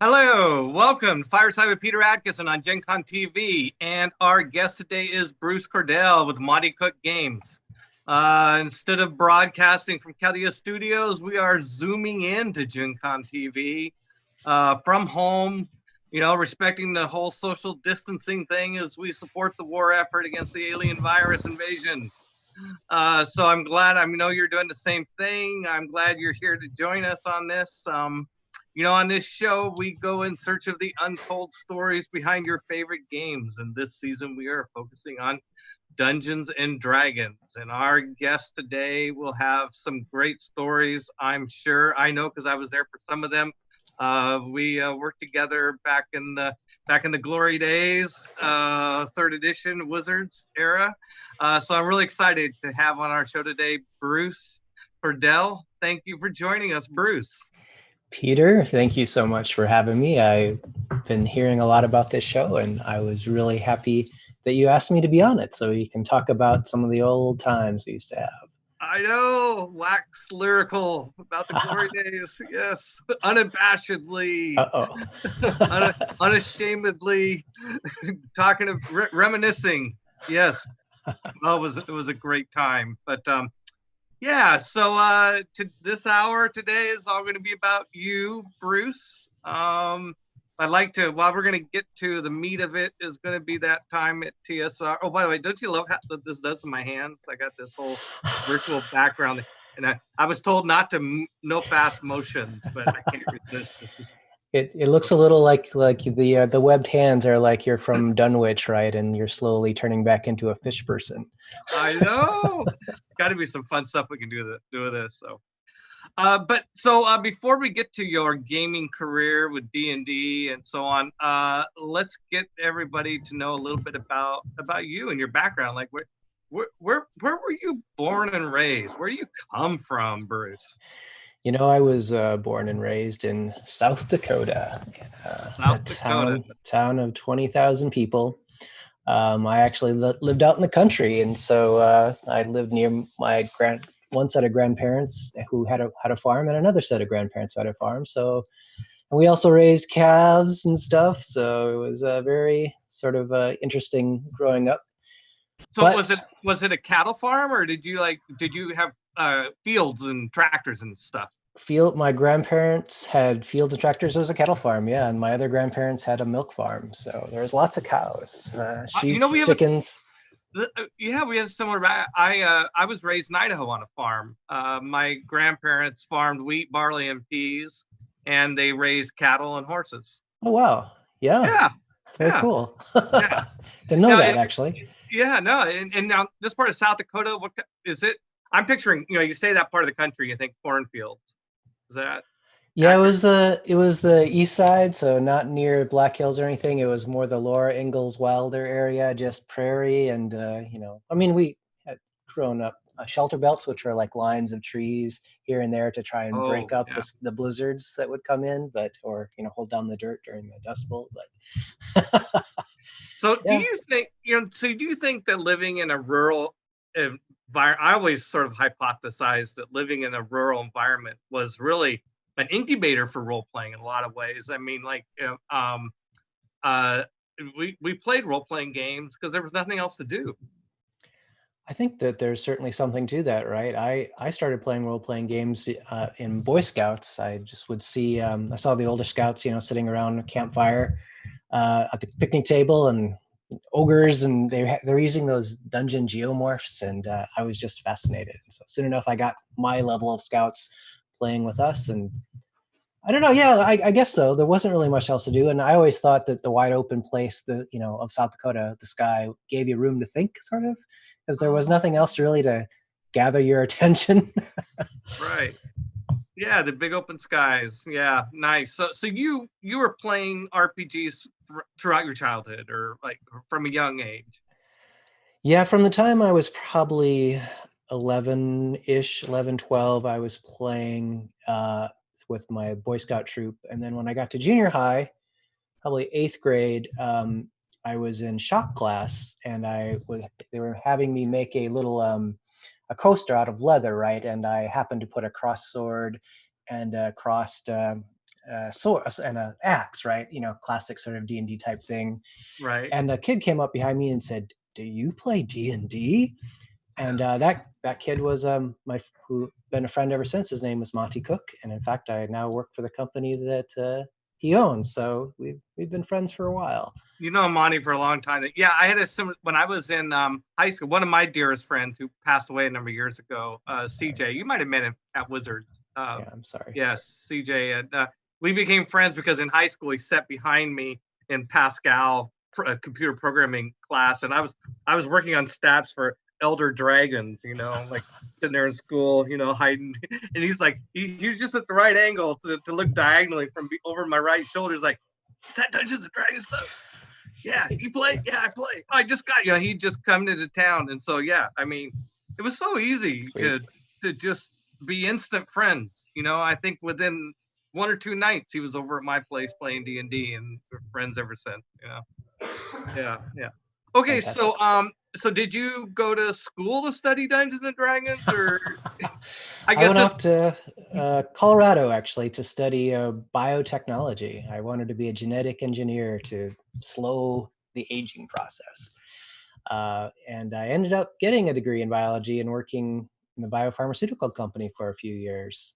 Hello, welcome to Fireside with Peter Adkison on Gen Con TV. And our guest today is Bruce Cordell with Monte Cook Games. Instead of broadcasting from Chaldea Studios, we are zooming into Gen Con TV from home, respecting the whole social distancing thing as we support the war effort against the alien virus invasion. So I'm glad, I know you're doing the same thing. I'm glad you're here to join us on this. On this show, we go in search of the untold stories behind your favorite games. And this season, we are focusing on Dungeons and Dragons. And our guest today will have some great stories, I'm sure. I know because I was there for some of them. We worked together back in the glory days, third edition Wizards era. So I'm really excited to have on our show today Bruce Cordell. Thank you for joining us, Bruce. Peter, thank you so much for having me. I've been hearing a lot about this show, and I was really happy that you asked me to be on it so we can talk about some of the old times we used to have. I know, wax lyrical about the glory days. Yes, unabashedly, unashamedly, talking of reminiscing. Yes, well, it was a great time. But yeah, so this hour today is all going to be about you, Bruce. I'd like to, while we're going to get to the meat of it, is going to be that time at TSR. Oh, by the way, don't you love what this does in my hands? I got this whole virtual background. And I was told not to, no fast motions, but I can't resist. It looks a little like the webbed hands are like you're from Dunwich, right? And you're slowly turning back into a fish person. I know. Got to be some fun stuff we can do with this. So, before we get to your gaming career with D&D and so on, let's get everybody to know a little bit about you and your background. Like, where were you born and raised? Where do you come from, Bruce? I was born and raised in South Dakota, town of 20,000 people. I actually lived out in the country, and so I lived near my one set of grandparents who had a farm, and another set of grandparents who had a farm. So, and we also raised calves and stuff. So it was very sort of interesting growing up. So was it a cattle farm, or did you have fields and tractors and stuff? My grandparents had fields and tractors. It was a cattle farm, yeah, and my other grandparents had a milk farm. So there was lots of cows, sheep, chickens. Yeah, we had similar. I was raised in Idaho on a farm. My grandparents farmed wheat, barley, and peas, and they raised cattle and horses. Oh wow! Yeah, very cool. Yeah. Didn't know that actually. Yeah, no, and now this part of South Dakota, what is it? I'm picturing. You say that part of the country, you think cornfields. Is that? Yeah, it was the east side, so not near Black Hills or anything. It was more the Laura Ingalls Wilder area, just prairie, and we had grown up shelter belts, which are like lines of trees here and there to try and break up the blizzards that would come in, or hold down the dirt during the Dust Bowl. But so, do you think do you think that living in a rural environment? I always sort of hypothesized that living in a rural environment was really an incubator for role playing in a lot of ways. I mean, we played role playing games because there was nothing else to do. I think that there's certainly something to that, right? I started playing role playing games in Boy Scouts. I just would see I saw the older scouts, sitting around a campfire at the picnic table, and ogres, and they're using those dungeon geomorphs, and I was just fascinated. So soon enough, I got my level of scouts playing with us, and I don't know. Yeah, I guess so. There wasn't really much else to do, and I always thought that the wide open place, of South Dakota, the sky gave you room to think, sort of, because there was nothing else really to gather your attention. Right. Yeah, the big open skies. Yeah, nice. So you were playing RPGs throughout your childhood, or like from a young age? Yeah, from the time I was probably 11-ish, 11, 12, I was playing with my Boy Scout troop. And then when I got to junior high, probably 8th grade, I was in shop class, and they were having me make a little a coaster out of leather, right? And I happened to put a cross sword and a crossed sword and an axe, right? Classic sort of D&D type thing. Right. And a kid came up behind me and said, "Do you play D&D?" And that kid was who been a friend ever since. His name was Monte Cook, and in fact, I now work for the company that he owns. So we've been friends for a while. You know Monty for a long time. Yeah, I had a similar when I was in high school. One of my dearest friends who passed away a number of years ago, CJ. You might have met him at Wizards. Yeah, I'm sorry. Yes, CJ, and we became friends because in high school he sat behind me in Pascal computer programming class, and I was working on stats for Elder Dragons, like sitting there in school, hiding, and he's like, he was just at the right angle to look diagonally from over my right shoulder. He's like, "Is that Dungeons and Dragons stuff?" "Yeah, you play?" "Yeah, I play." "I just got he just come into town, and so yeah, I mean, it was so easy Sweet. to just be instant friends. I think within 1 or 2 nights he was over at my place playing D&D, and we're friends ever since. Yeah. Okay, Fantastic. so did you go to school to study Dungeons and Dragons, or I went off to Colorado actually to study biotechnology. I wanted to be a genetic engineer to slow the aging process. And I ended up getting a degree in biology and working in the biopharmaceutical company for a few years.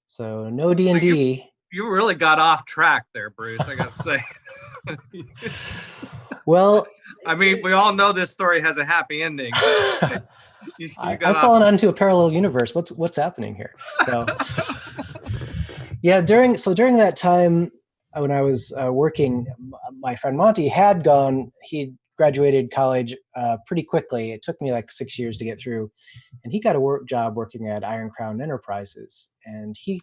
So no D&D. You really got off track there, Bruce, I gotta say. Well, I mean, we all know this story has a happy ending. I've fallen onto a parallel universe. What's happening here? So, yeah, during that time when I was working, my friend Monty he graduated college pretty quickly. It took me like 6 years to get through, and he got a job working at Iron Crown Enterprises, and he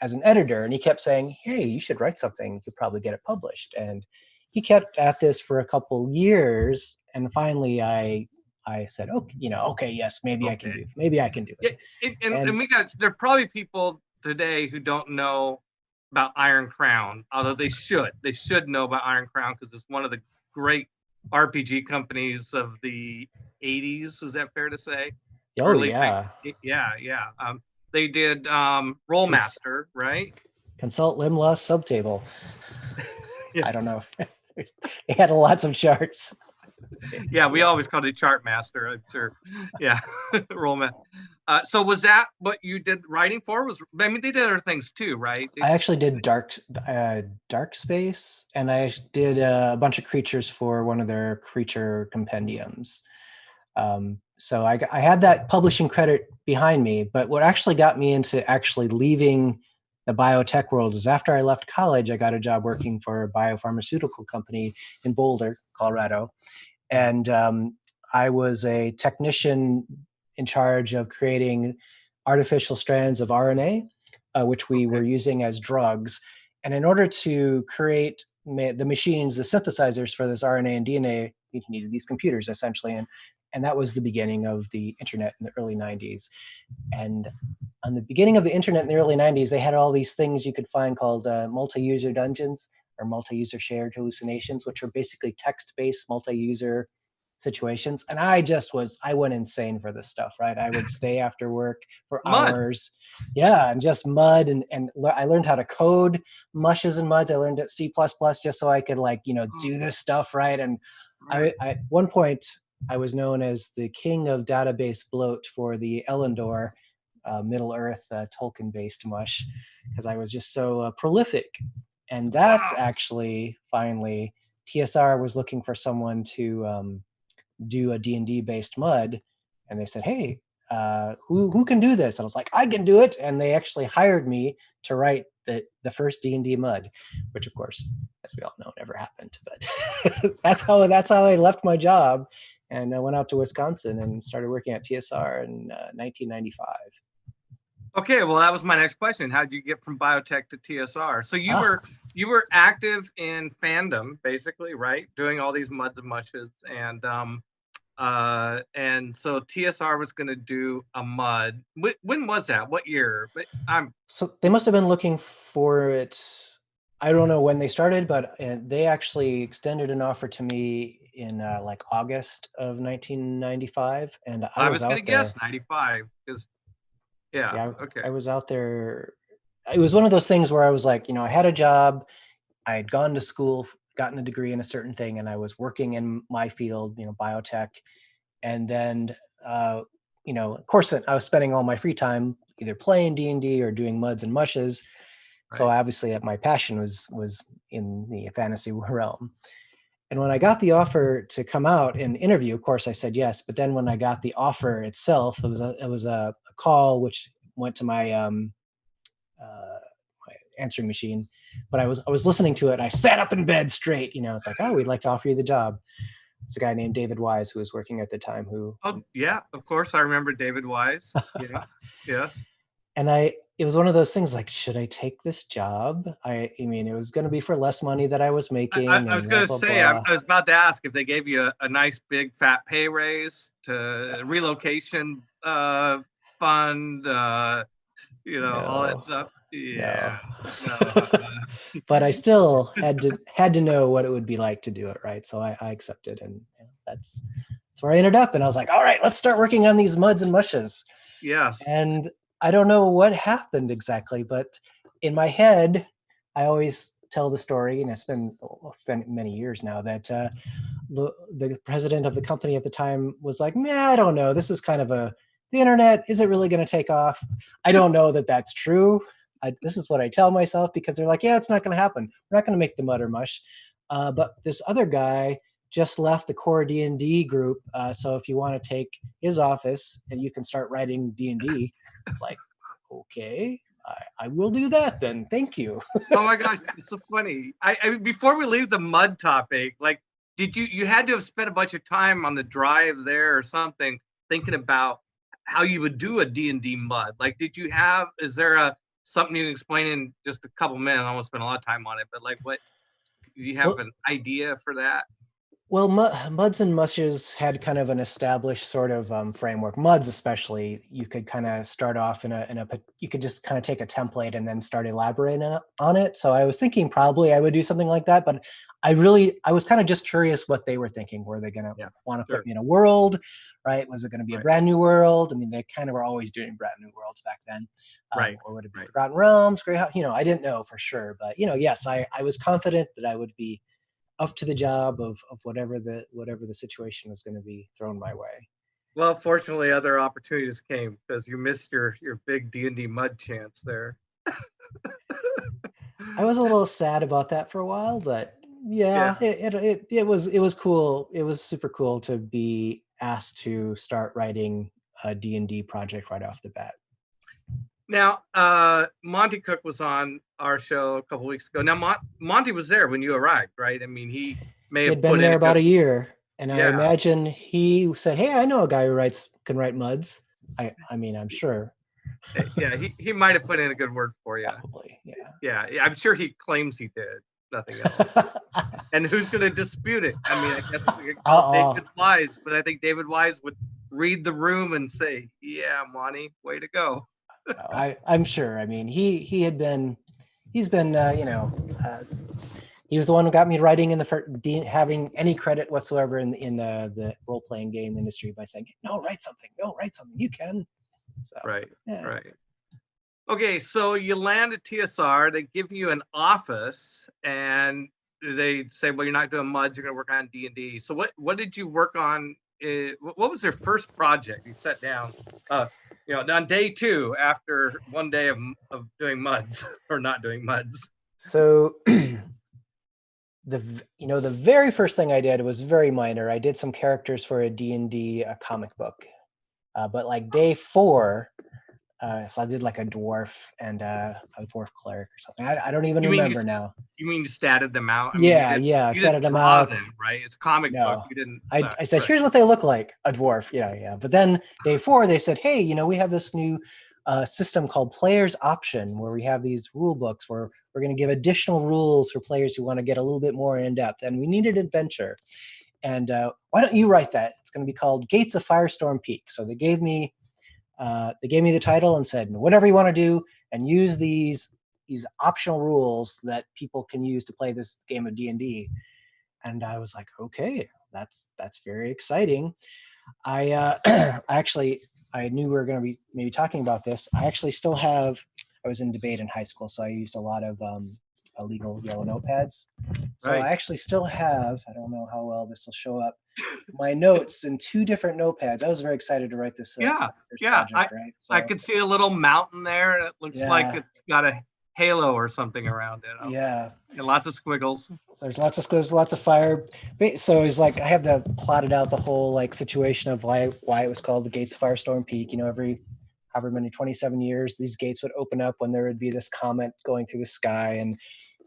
as an editor, and he kept saying, "Hey, you should write something. You could probably get it published." And he kept at this for a couple years, and finally I said, okay, yes, maybe I can do it. Yeah, and there are probably people today who don't know about Iron Crown, although they should know about Iron Crown because it's one of the great RPG companies of the 80s. Is that fair to say? Oh, yeah. Yeah. They did Rollmaster, right? Consult Limla Subtable. Yes. I don't know. They had lots of charts. Yeah, we always called it Chart Master, I'm sure. Yeah, Rollmaster. So was that what you did writing for? I mean, they did other things too, right? I actually did Dark Space, and I did a bunch of creatures for one of their creature compendiums. So I had that publishing credit behind me, but what actually got me into actually leaving the biotech world is after I left college, I got a job working for a biopharmaceutical company in Boulder, Colorado. And I was a technician in charge of creating artificial strands of RNA, which we were using as drugs. And in order to create the machines, the synthesizers for this RNA and DNA, you needed these computers essentially. And that was the beginning of the internet in the early 90s. And on the beginning of the internet in the early 90s, they had all these things you could find called multi-user dungeons or multi-user shared hallucinations, which are basically text-based multi-user situations. And I went insane for this stuff, right? I would stay after work for hours. Yeah, and just mud. And I learned how to code mushes and muds. I learned at C++ just so I could do this stuff, right? And I at one point, I was known as the king of database bloat for the Elendor Middle Earth Tolkien-based mush because I was just so prolific. And that's actually finally TSR was looking for someone to do a D&D based mud, and they said, "Hey, who can do this?" And I was like, "I can do it." And they actually hired me to write the first D&D mud, which of course, as we all know, never happened. But that's how I left my job. And I went out to Wisconsin and started working at TSR in 1995. Okay, well, that was my next question. How did you get from biotech to TSR? So you were active in fandom, basically, right? Doing all these muds and mushes, and so TSR was going to do a mud. When was that? What year? So they must have been looking for it. I don't know when they started, but they actually extended an offer to me in like August of 1995, and I was going to out there. guess 95 because yeah, okay. I was out there it was one of those things where I was like, I had a job, I had gone to school, gotten a degree in a certain thing, and I was working in my field, biotech. And then, of course, I was spending all my free time either playing D&D or doing muds and mushes. So Right. obviously my passion was in the fantasy realm. And when I got the offer to come out and interview, of course I said yes. But then when I got the offer itself, it was a call which went to my answering machine. But I was listening to it and I sat up in bed straight. It's like, oh, we'd like to offer you the job. It's a guy named David Wise who was working at the time who. Oh yeah, of course I remember David Wise. Yeah. Yes. And it was one of those things like, should I take this job? I mean, it was going to be for less money that I was making. I was And blah, going to blah, say, blah. I was about to ask if they gave you a nice big fat pay raise to relocation fund, all that stuff. Yeah. No. But I still had to know what it would be like to do it, right? So I accepted, and that's where I ended up. And I was like, all right, let's start working on these muds and mushes. Yes. And I don't know what happened exactly, but in my head, I always tell the story, and it's been many years now, that the president of the company at the time was like, nah, I don't know. This is kind of the internet isn't really going to take off. I don't know that that's true. This is what I tell myself, because they're like, yeah, it's not going to happen. We're not going to make the mud or mush. But this other guy just left the core D&D group. So if you want to take his office and you can start writing D&D, it's like, okay, I will do that then. Thank you. Oh my gosh, it's so funny. I before we leave the mud topic, like, did you had to have spent a bunch of time on the drive there or something thinking about how you would do a D&D mud? Like, is there something you can explain in just a couple minutes? I won't spend a lot of time on it, but like, what do you have an idea for that? Well, muds and mushes had kind of an established sort of framework. Muds, especially, you could kind of start off you could just kind of take a template and then start elaborating on it. So I was thinking probably I would do something like that, but I was kind of just curious what they were thinking. Were they going to want to put me in a world, right? Was it going to be a brand new world? I mean, they kind of were always doing brand new worlds back then. Right. Or would it be Forgotten Realms, Greyhound? I didn't know for sure, but yes, I was confident that I would be up to the job of whatever the situation was going to be thrown my way. Well, fortunately, other opportunities came because you missed your big D&D mud chance there. I was a little sad about that for a while, but it was cool. It was super cool to be asked to start writing a D&D project right off the bat. Now, Monte Cook was on our show a couple weeks ago. Now, Monte was there when you arrived, right? I mean, he had been there about a year, and I imagine he said, "Hey, I know a guy who can write muds." I mean, I'm sure. Yeah, he might have put in a good word for you. Probably, yeah. Yeah, I'm sure he claims he did. Nothing else. And who's going to dispute it? I mean, I guess we could call David Wise, but I think David Wise would read the room and say, "Yeah, Monty, way to go." I'm sure. I mean, he's been, he was the one who got me writing having any credit whatsoever in the role-playing game industry by saying, no, write something, you can. So, right. Okay, so you land at TSR, they give you an office, and they say, well, you're not doing muds, you're going to work on D&D. So what did you work on? What was their first project? You sat down, on day 2 after one day of doing muds or not doing muds. So the very first thing I did was very minor. I did some characters for a D&D comic book, but like day 4, so I did like a dwarf and a dwarf cleric or something. I don't even remember now. You mean you statted them out? I statted them out. Right? It's a comic book. You didn't. I said, here's what they look like, a dwarf. Yeah. But then day 4, they said, hey, we have this new system called Player's Option, where we have these rule books where we're going to give additional rules for players who want to get a little bit more in depth. And we needed adventure. And why don't you write that? It's going to be called Gates of Firestorm Peak. So they gave me the title and said, whatever you want to do, and use these optional rules that people can use to play this game of D&D. And I was like, okay, that's very exciting. I knew we were going to be maybe talking about this. I actually still have I was in debate in high school, so I used a lot of illegal yellow notepads. So Right. I actually still have, I don't know how well this will show up, my notes in 2 different notepads. I was very excited to write this Yeah, first yeah. project, right? I So could see a little mountain there, and it looks like yeah, it's got a halo or something around it. yeah. And lots of squiggles. There's lots of squiggles, lots of fire. So it's like I have to plotted out the whole like situation of why it was called the Gates of Firestorm Peak. You know, every however many 27 years, these gates would open up when there would be this comet going through the sky, and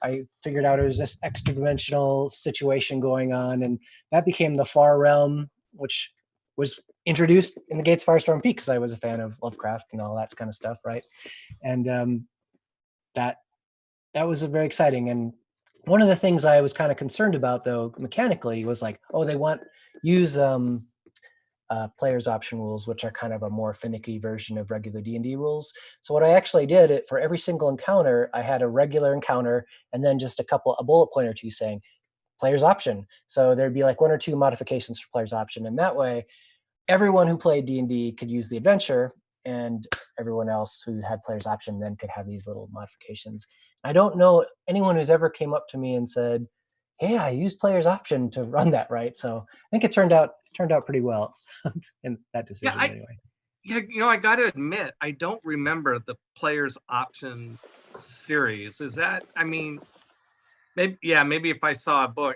I figured out it was this extra dimensional situation going on, and that became the Far Realm, which was introduced in the Gates of Firestorm Peak because I was a fan of Lovecraft and all that kind of stuff, right? And that was very exciting. And one of the things I was kind of concerned about, though, mechanically, was like, oh, they use players option rules, which are kind of a more finicky version of regular D&D rules. So what I actually did, for every single encounter, I had a regular encounter and then just a bullet point or two saying players option. So there'd be like 1 or 2 modifications for players option, and that way everyone who played D&D could use the adventure, and everyone else who had players option then could have these little modifications. I don't know anyone who's ever came up to me and said, hey, I used players option to run that, right? So I think it turned out pretty well in that decision anyway. Yeah, I got to admit, I don't remember the players option series. Is that, I mean, maybe if I saw a book.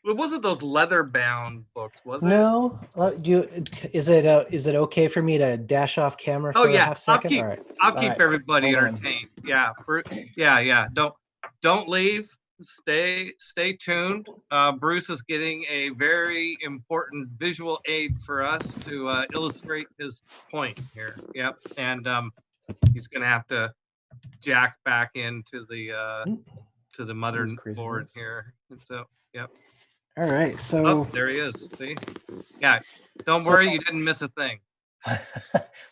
It wasn't those leather bound books, was it? No. Is it okay for me to dash off camera for a half second? I'll keep everybody entertained. Yeah. Yeah. Don't leave. Stay tuned. Bruce is getting a very important visual aid for us to illustrate his point here. Yep. And he's gonna have to jack back into the motherboard here. And so yep. All right, so there he is. See, yeah. Don't worry, you didn't miss a thing.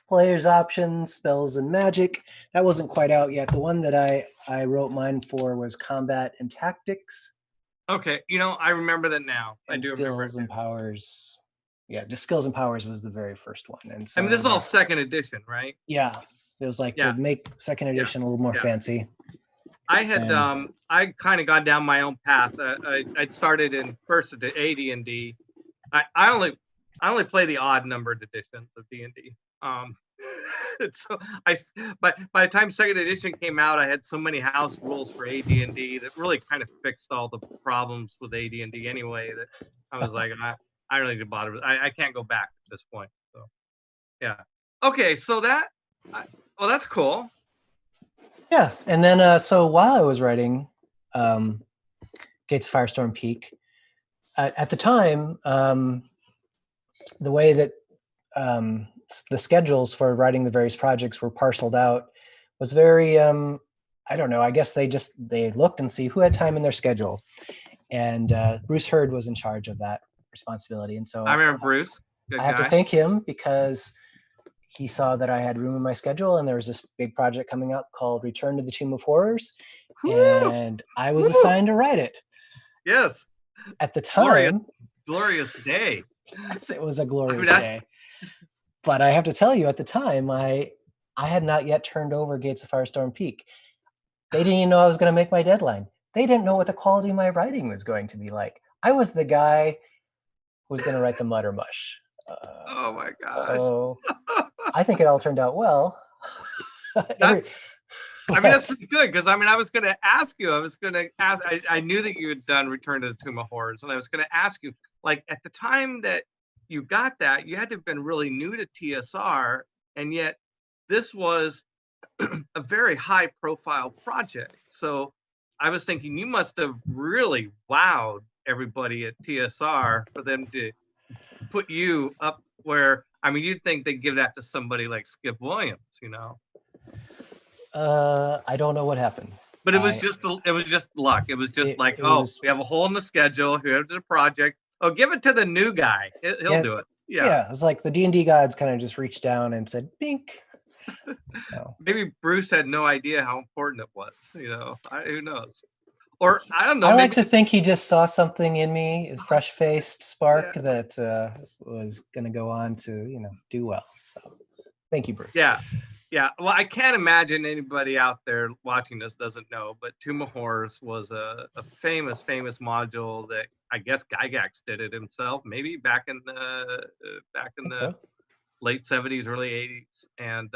Players options, spells, and magic. That wasn't quite out yet. The one that I wrote mine for was combat and tactics. Okay, I remember that now. I do remember skills and powers. Yeah, just skills and powers was the very first one, and so I mean this is all second edition, right? Yeah, it was like to make second edition a little more fancy. I had I kind of gone down my own path. I'd started in first AD&D. I only play the odd numbered editions of D&D. So but by the time second edition came out, I had so many house rules for AD&D that really kind of fixed all the problems with AD&D anyway. That I was like, I don't need to bother with. I can't go back at this point. So yeah. Okay, so that's cool. Yeah, and then so while I was writing Gates of Firestorm Peak, at the time, the way that the schedules for writing the various projects were parceled out was very, I don't know, I guess they looked and see who had time in their schedule. And Bruce Hurd was in charge of that responsibility. And so I remember Bruce. I have to thank him because he saw that I had room in my schedule, and there was this big project coming up called Return to the Tomb of Horrors, and I was assigned to write it. Yes. At the time, glorious day. Yes, it was a glorious day. But I have to tell you, at the time, I had not yet turned over Gates of Firestorm Peak. They didn't even know I was going to make my deadline. They didn't know what the quality of my writing was going to be like. I was the guy who was going to write the Mutter Mush. Oh my gosh. I think it all turned out well. That's good because I was going to ask you. I knew that you had done Return to the Tomb of Horrors, and I was going to ask you, like, at the time that you got that, you had to have been really new to TSR, and yet this was a very high-profile project. So I was thinking you must have really wowed everybody at TSR for them to put you up where, you'd think they'd give that to somebody like Skip Williams, I don't know what happened. But it was just luck. It was just we have a hole in the schedule. Whoever did the project, give it to the new guy. He'll do it. Yeah, it's like the D&D gods kind of just reached down and said, "Bink." So. Maybe Bruce had no idea how important it was. Who knows? Or I don't know. I like to think he just saw something in me, a fresh-faced spark that was going to go on to, do well. So, thank you, Bruce. Yeah. Yeah, well, I can't imagine anybody out there watching this doesn't know, but Tomb of Horrors was a famous module that I guess Gygax did it himself, maybe back in the I think so. late 70s, early 80s, and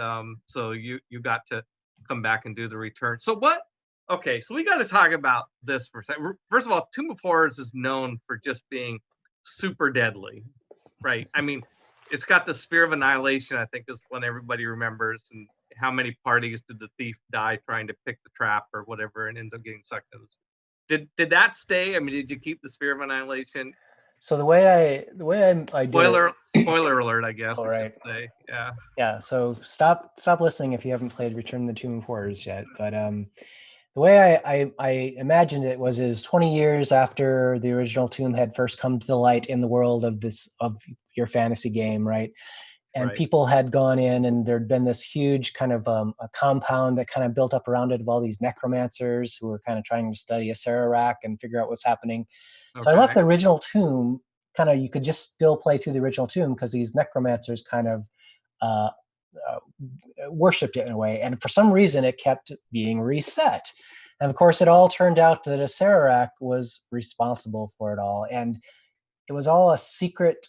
so you got to come back and do the return. So what? Okay, so we got to talk about this for a second. First of all, Tomb of Horrors is known for just being super deadly, right? I mean, it's got the Sphere of Annihilation, I think, is one everybody remembers, and how many parties did the thief die trying to pick the trap or whatever, and ends up getting sucked in. Did that stay? I mean, did you keep the Sphere of Annihilation? So the way I do spoiler alert, I guess. All right. Say. Yeah. Yeah. So stop listening if you haven't played Return of the Tomb of Horrors yet. But the way I imagined it was 20 years after the original Tomb had first come to the light in the world of your fantasy game, right? And right. People had gone in, and there'd been this huge kind of a compound that kind of built up around it of all these necromancers who were kind of trying to study a Sararak and figure out what's happening. Okay. So I left the original Tomb kind of, you could just still play through the original Tomb because these necromancers kind of worshipped it in a way. And for some reason, it kept being reset. And of course, it all turned out that a Sararak was responsible for it all. And it was all a secret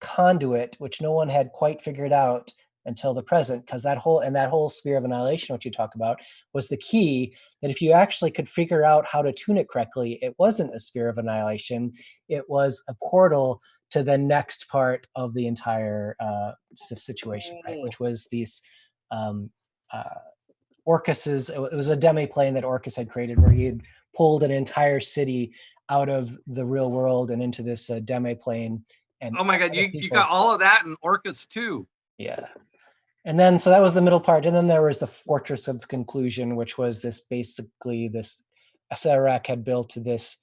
conduit, which no one had quite figured out until the present, because that whole Sphere of Annihilation, which you talk about, was the key. That if you actually could figure out how to tune it correctly, it wasn't a Sphere of Annihilation, it was a portal to the next part of the entire situation, right? Which was these Orcus's. It was a demi-plane that Orcus had created, where he had pulled an entire city out of the real world and into this demi-plane. And oh my God, you got all of that in Orcus too. Yeah. And then, so that was the middle part. And then there was the Fortress of Conclusion, which was basically this Sararak had built this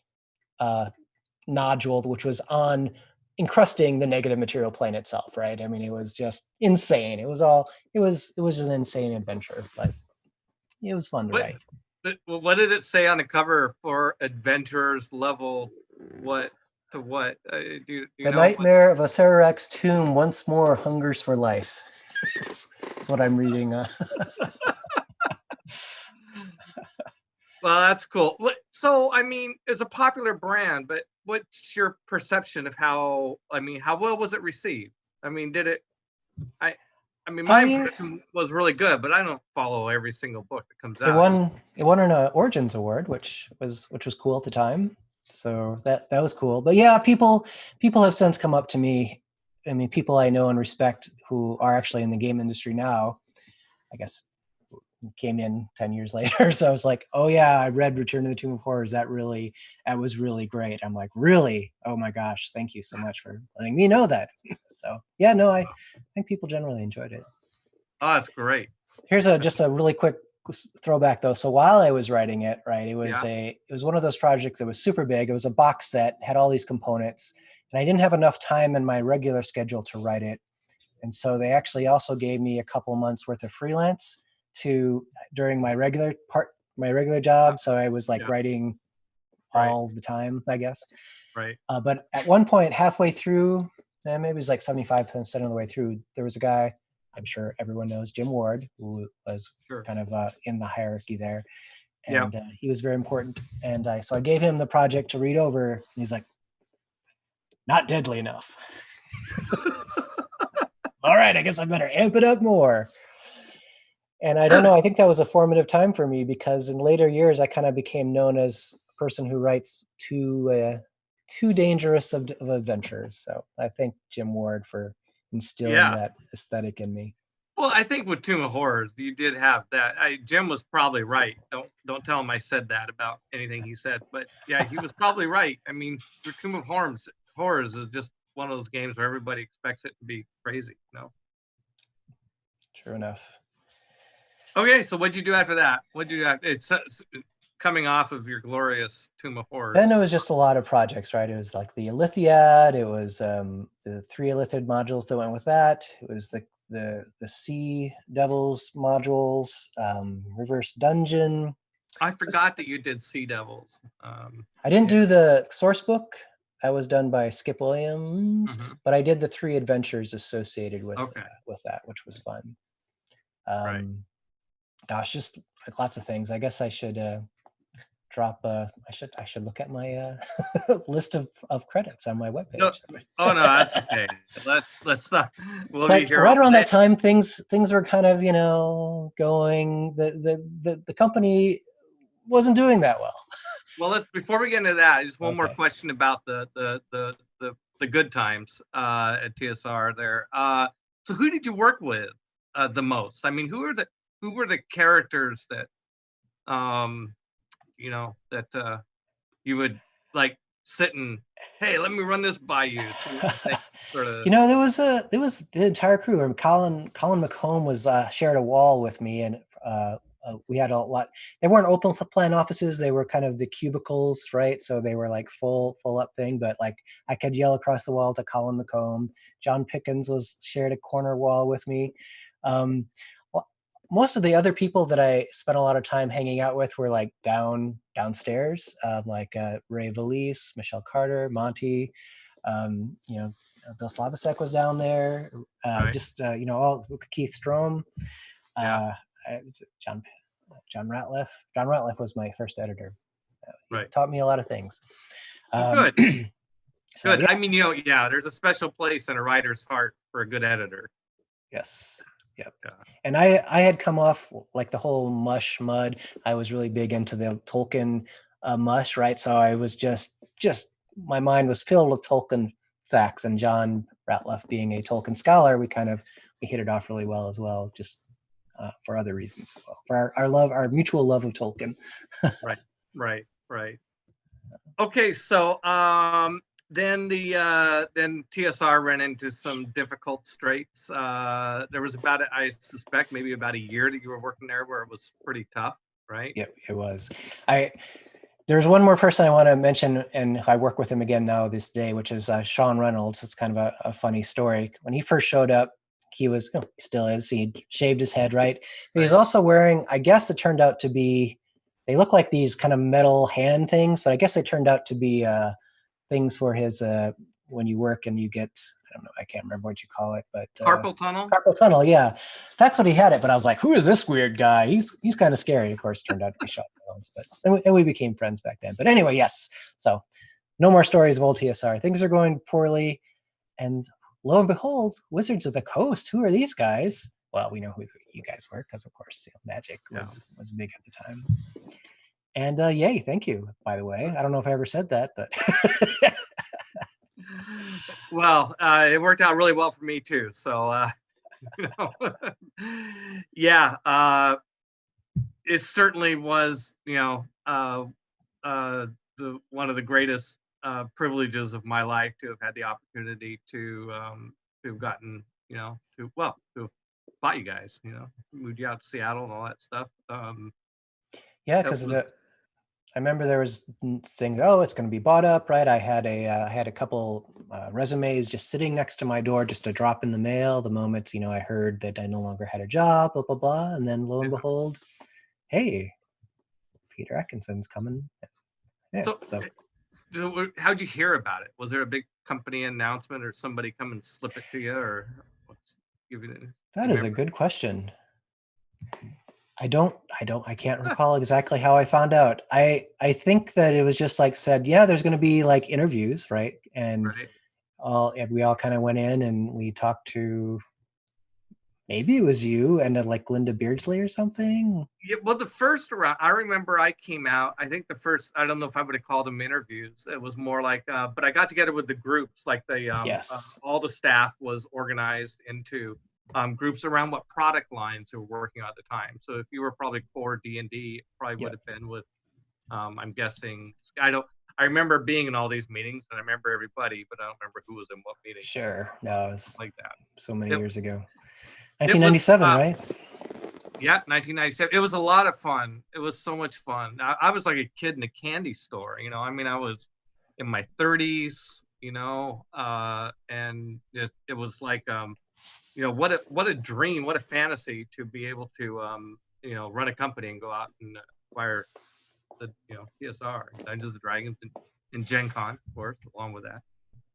nodule, which was on encrusting the negative material plane itself, right? I mean, it was just insane. It was an insane adventure, but it was fun to write. What did it say on the cover for adventurers level? What to what? The nightmare of a Sararak's tomb once more hungers for life. That's what I'm reading. Well, that's cool. So, I mean, it's a popular brand, but what's your perception of how well was it received? I mean, did it? I mean, my impression was really good, but I don't follow every single book that comes out. It won an Origins Award, which was cool at the time. So that was cool. But yeah, people have since come up to me. I mean, people I know and respect who are actually in the game industry now, I guess, came in 10 years later. So I was like, oh yeah, I read Return to the Tomb of Horrors. That was really great. I'm like, really? Oh my gosh, thank you so much for letting me know that. So yeah, no, I think people generally enjoyed it. Oh, that's great. Here's just a really quick throwback though. So while I was writing it, right, it was one of those projects that was super big. It was a box set, had all these components, and I didn't have enough time in my regular schedule to write it. And so they actually also gave me a couple months worth of freelance during my regular job. So I was writing all the time, I guess. Right. But at one point, halfway through, maybe it was like 75% of the way through, there was a guy, I'm sure everyone knows, Jim Ward, who was kind of in the hierarchy there. And he was very important. And so I gave him the project to read over. And he's like, not deadly enough. All right, I guess I better amp it up more. And I don't know, I think that was a formative time for me, because in later years, I kind of became known as a person who writes too dangerous of adventures. So I thank Jim Ward for instilling that aesthetic in me. Well, I think with Tomb of Horrors, you did have that. Jim was probably right. Don't tell him I said that about anything he said. But yeah, he was probably right. I mean, your Tomb of Horrors is just one of those games where everybody expects it to be crazy. True enough. Okay, so what'd you do after that? It's coming off of your glorious Tomb of Horrors. Then it was just a lot of projects, right? It was like the Ilithiad. It was the 3 Illithid modules that went with that. It was the Sea Devils modules, Reverse Dungeon. I forgot that you did Sea Devils. I didn't do the source book. That was done by Skip Williams, but I did the 3 adventures associated with that, which was fun. Right. Gosh, just like lots of things. I guess I should drop. I should look at my list of credits on my No, webpage. oh no, that's okay. Let's not. We'll be But here right all around day. that time, things were kind of going. The company wasn't doing that well. Well, before we get into that, just one more Okay. question about the good times at TSR there. So who did you work with the most? I mean, who were the characters that that you would like sit and, hey, let me run this by you. See what you think, sort of. There was the entire crew. And Colin McComb was shared a wall with me, and we had a lot. They weren't open plan offices; they were kind of the cubicles, right? So they were like full up thing. But like I could yell across the wall to Colin McComb. John Pickens was shared a corner wall with me. Well, most of the other people that I spent a lot of time hanging out with were like downstairs, like Ray Valise, Michelle Carter, Monty. Bill Slavisek was down there. Right. All Keith Strom, Yeah. John Ratliff. John Ratliff was my first editor. He Right. taught me a lot of things. Good. So, Good. yeah. I mean, there's a special place in a writer's heart for a good editor. Yes. Yep. Yeah. And I had come off like the whole mush mud. I was really big into the Tolkien mush, right? So I was just my mind was filled with Tolkien facts, and John Ratliff being a Tolkien scholar, we hit it off really well as well, just for other reasons as well, for our mutual love of Tolkien. Right. Okay, so then TSR ran into some difficult straits. There was I suspect maybe about a year that you were working there where it was pretty tough, right? Yeah, it was. There's one more person I want to mention, and I work with him again now this day, which is Sean Reynolds. It's kind of a funny story. When he first showed up, he was, he still is, he shaved his head, right? But he's also wearing, I guess it turned out to be, they look like these kind of metal hand things, but I guess they turned out to be things for his, when you work and you get, I don't know, I can't remember what you call it, but Carpal tunnel. Carpal tunnel, yeah, that's what he had it. But I was like, who is this weird guy? He's kind of scary. Of course, turned out to be Sean Reynolds, but and we became friends back then. But anyway, yes. So no more stories of old TSR. Things are going poorly, and lo and behold, Wizards of the Coast. Who are these guys? Well, we know who you guys were because, of course, Magic was big at the time. And yay, thank you. By the way, I don't know if I ever said that, but. Well, it worked out really well for me too. So, yeah, it certainly was, one of the greatest privileges of my life to have had the opportunity to have gotten, to have bought you guys, moved you out to Seattle and all that stuff. Yeah, because I remember there was things. Oh, it's going to be bought up, right? I had a couple resumes just sitting next to my door, just to drop in the mail. The moment I heard that I no longer had a job, blah blah blah, and then lo and behold, hey, Peter Adkison's coming. Yeah, so how'd you hear about it? Was there a big company announcement, or somebody come and slip it to you, or what's giving? That is a good question. I can't recall exactly how I found out. I think that it was just like said, yeah, there's going to be like interviews, right? And we all kind of went in and we talked to, maybe it was you and like Linda Beardsley or something. Yeah, well, the first round, I remember I came out, I think I don't know if I would have called them interviews. It was more like, but I got together with the groups, like all the staff was organized into groups around what product lines they were working on at the time. So if you were probably core D&D, it probably would have been with, I'm guessing, I remember being in all these meetings and I remember everybody, but I don't remember who was in what meeting. Sure. No, it was like that. So many years ago. 1997, right? Yeah, 1997. It was a lot of fun. It was so much fun. I was like a kid in a candy store, I mean, I was in my 30s, and it was like, what a dream, what a fantasy to be able to, run a company and go out and acquire the, TSR, Dungeons and Dragons, and Gen Con, of course, along with that.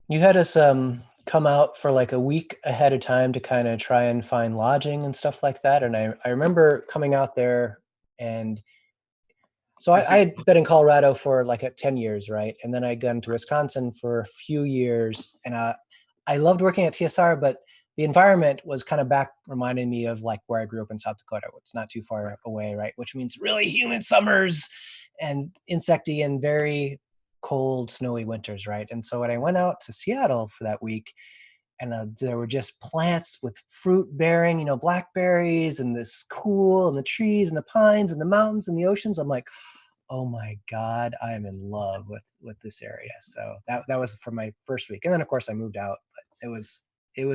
You had us come out for like a week ahead of time to kind of try and find lodging and stuff like that. And I remember coming out there, and so I had been in Colorado for like 10 years, right? And then I'd gone to Wisconsin for a few years, and I loved working at TSR, but the environment was kind of back reminding me of like where I grew up in South Dakota. It's not too far away, right? Which means really humid summers and insecty and very cold, snowy winters, right? And so when I went out to Seattle for that week, and there were just plants with fruit bearing, blackberries, and this cool, and the trees and the pines and the mountains and the oceans. I'm like, oh my God, I'm in love with this area. So that was for my first week. And then of course I moved out, but it was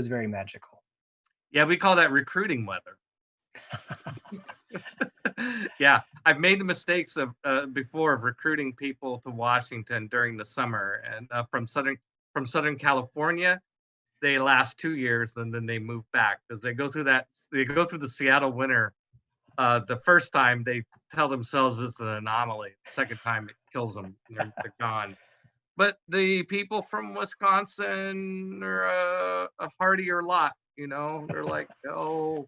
very magical. Yeah, we call that recruiting weather. Yeah, I've made the mistakes of before of recruiting people to Washington during the summer, and from Southern California. They last 2 years, and then they move back because they go through the Seattle winter. The first time they tell themselves it's an anomaly. The second time it kills them. They're gone. But the people from Wisconsin are a hardier lot. They're like, oh,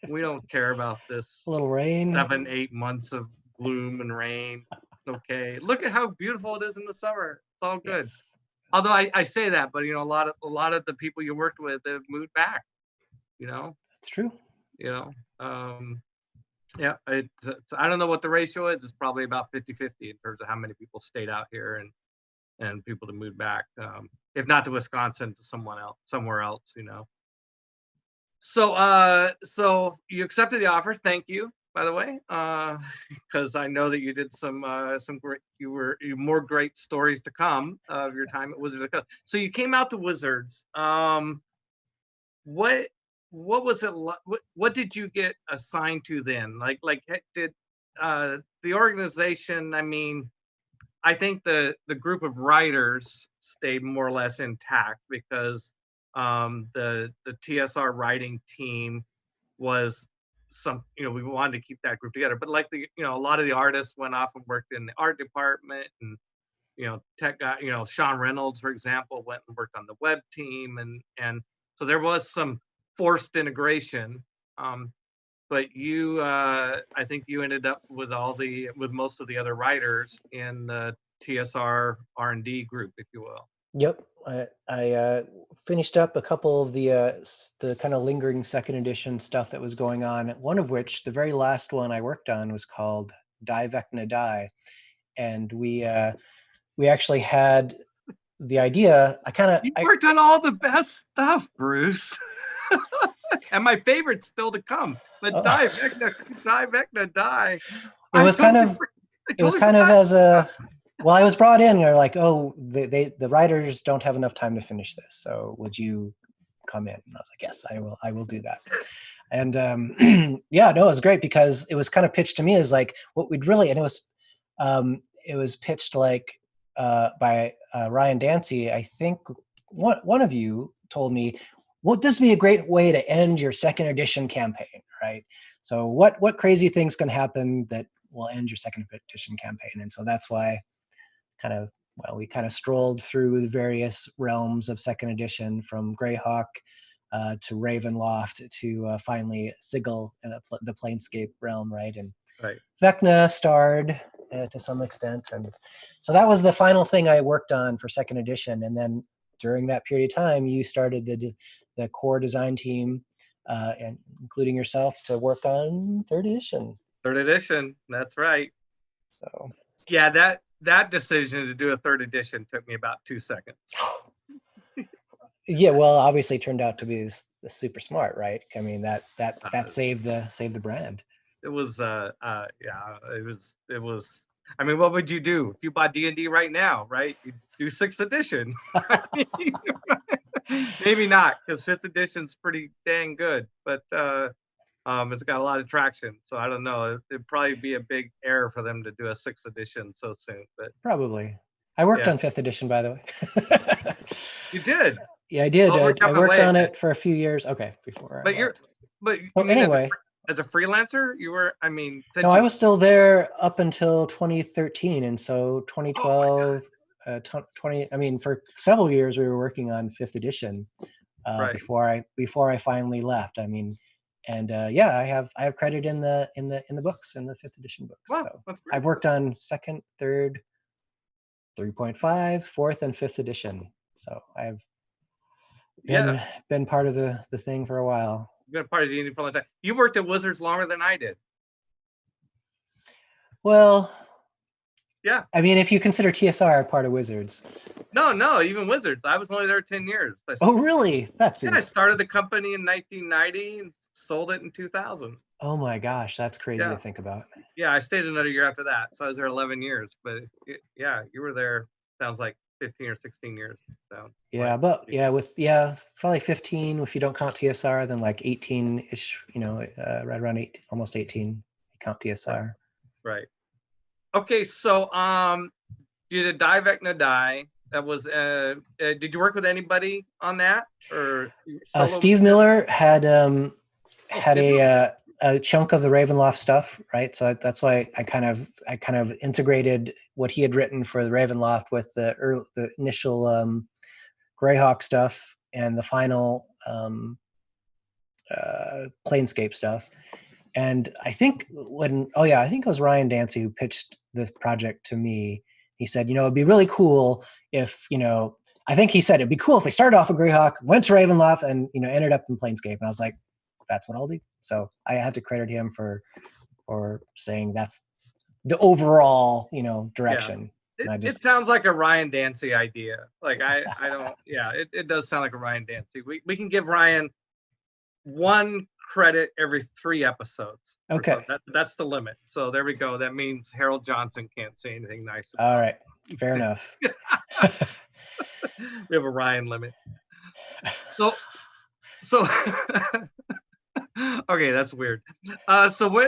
we don't care about this. A little rain. 7-8 months of gloom and rain. Okay, look at how beautiful it is in the summer. It's all good. Yes. Although I say that, but a lot of the people you worked with have moved back. That's true. Yeah. I don't know what the ratio is. It's probably about 50-50 in terms of how many people stayed out here and people to move back. If not to Wisconsin, to somewhere else. So you accepted the offer. Thank you, by the way, because I know that you did some great. You more great stories to come of your time at Wizards. So you came out to Wizards. What was it like? What did you get assigned to then? Like did the organization? I mean, I think the group of writers stayed more or less intact because the TSR writing team was we wanted to keep that group together, but like a lot of the artists went off and worked in the art department, and tech guy, Sean Reynolds, for example, went and worked on the web team, and so there was some forced integration. But you, I think you ended up with most of the other writers in the TSR R&D group, if you will. Yep, I finished up a couple of the kind of lingering second edition stuff that was going on. One of which, the very last one I worked on, was called Die Vecna Die, and we actually had the idea. You worked on all the best stuff, Bruce. And my favorite's still to come. But Die Vecna Die. It was kind of as a. Well, I was brought in. They're like, oh, the writers don't have enough time to finish this, so would you come in? And I was like, yes, I will do that. And yeah, no, it was great because it was kind of pitched to me as like what we'd really, and it was pitched like by Ryan Dancy. I think one of you told me, "Would this be a great way to end your second edition campaign?" Right. So what crazy things can happen that will end your second edition campaign? And so that's why we kind of strolled through the various realms of second edition, from Greyhawk to Ravenloft to finally Sigil, the Planescape realm, right? And right. Vecna starred to some extent, and so that was the final thing I worked on for second edition. And then during that period of time, you started the core design team, and including yourself, to work on third edition. Third edition, that's right. So yeah, that decision to do a third edition took me about 2 seconds. Yeah, well, obviously turned out to be super smart, right? I mean, that saved the brand. It was it was. I mean, what would you do if you bought D&D right now, right? You do 6th edition. Maybe not, because 5th edition's pretty dang good, but it's got a lot of traction. So I don't know. It'd probably be a big error for them to do a 6th edition so soon. But probably. I worked on 5th edition, by the way. You did? Yeah, I did. I worked on it for a few years. Okay, before. But anyway, as a freelancer, you were. I mean, no, I was still there up until 2013, and so 2012. 20. I mean, for several years we were working on 5th edition Right. before I finally left. I mean, and yeah, I have credit in the books, in the 5th edition books. Wow, So that's I've worked on 2nd, 3rd, 3.5, 4th, and 5th edition. So I've been part of the thing for a while. You've been part of the D&D for a long time. You worked at Wizards longer than I did. Well, yeah. I mean, if you consider TSR part of Wizards. No, even Wizards. I was only there 10 years. Oh, really? That seems. I started the company in 1990 and sold it in 2000. Oh my gosh, that's crazy to think about. Yeah, I stayed another year after that, so I was there 11 years. But yeah, you were there. Sounds like 15 or 16 years. So yeah, but probably 15 if you don't count TSR, then like 18-ish. Right around 8, almost 18. You count TSR. Right. Okay, so you did Die Vecna Die. That was. Did you work with anybody on that, or Steve Miller had a chunk of the Ravenloft stuff, right? So that's why I kind of integrated what he had written for the Ravenloft with the initial Greyhawk stuff and the final Planescape stuff. And I think I think it was Ryan Dancy who pitched the project to me. He said, it'd be really cool if, I think he said it'd be cool if they started off with Greyhawk, went to Ravenloft, and ended up in Planescape. And I was like, that's what I'll do. So I had to credit him for saying that's the overall, direction. Yeah. It sounds like a Ryan Dancy idea. Like I don't. Yeah, it does sound like a Ryan Dancy. We can give Ryan one credit every 3 episops. Okay, so. That's the limit. So there we go. That means Harold Johnson can't say anything nice about all right, fair enough. We have a Ryan limit. So okay, that's weird. So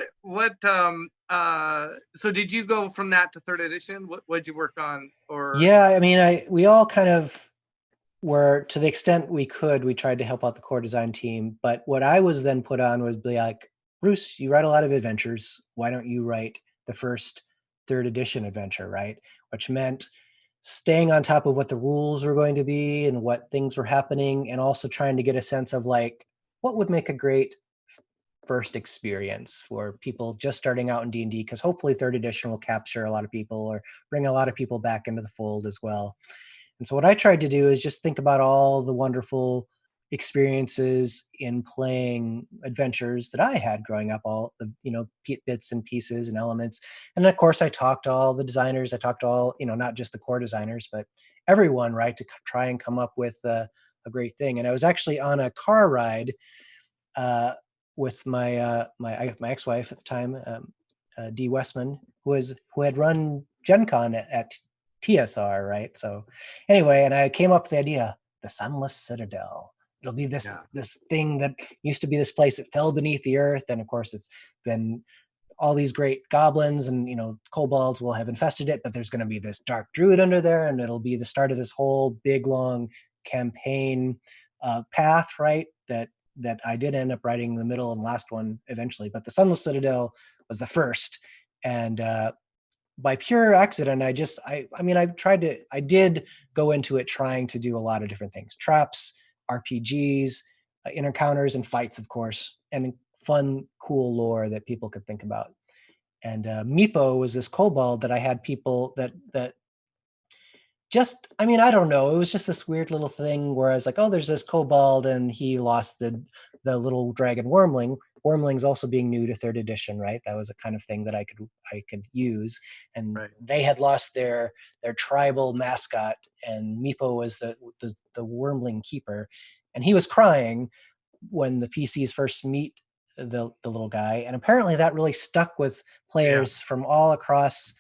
so did you go from that to 3rd edition? What did you work on? Or yeah, I mean, we all kind of were, to the extent we could, we tried to help out the core design team. But what I was then put on was be like, Bruce, you write a lot of adventures. Why don't you write the first 3rd edition adventure, right? Which meant staying on top of what the rules were going to be and what things were happening, and also trying to get a sense of like, what would make a great first experience for people just starting out in D&D, because hopefully 3rd edition will capture a lot of people or bring a lot of people back into the fold as well. And so what I tried to do is just think about all the wonderful experiences in playing adventures that I had growing up, all the bits and pieces and elements. And of course I talked to all the designers. I talked to all, not just the core designers, but everyone, right, to try and come up with a great thing. And I was actually on a car ride with my ex-wife at the time, Dee Westman, who had run Gen Con at TSR, right? So anyway, and I came up with the idea, the Sunless Citadel. It'll be this thing that used to be this place that fell beneath the earth, and of course it's been all these great goblins and kobolds will have infested it, but there's going to be this dark druid under there, and it'll be the start of this whole big long campaign path, right? That I did end up writing the middle and last one eventually, but the Sunless Citadel was the first. And by pure accident, I did go into it trying to do a lot of different things: traps, RPGs, encounters, and fights, of course, and fun, cool lore that people could think about. And Meepo was this kobold that I had people that just, I don't know, it was just this weird little thing where I was like, oh, there's this kobold and he lost the little dragon Wormling. Wormlings also being new to 3rd edition, right? That was a kind of thing that I could use. And right. They had lost their tribal mascot, and Meepo was the Wormling keeper, and he was crying when the PCs first meet the little guy. And apparently that really stuck with players from all across.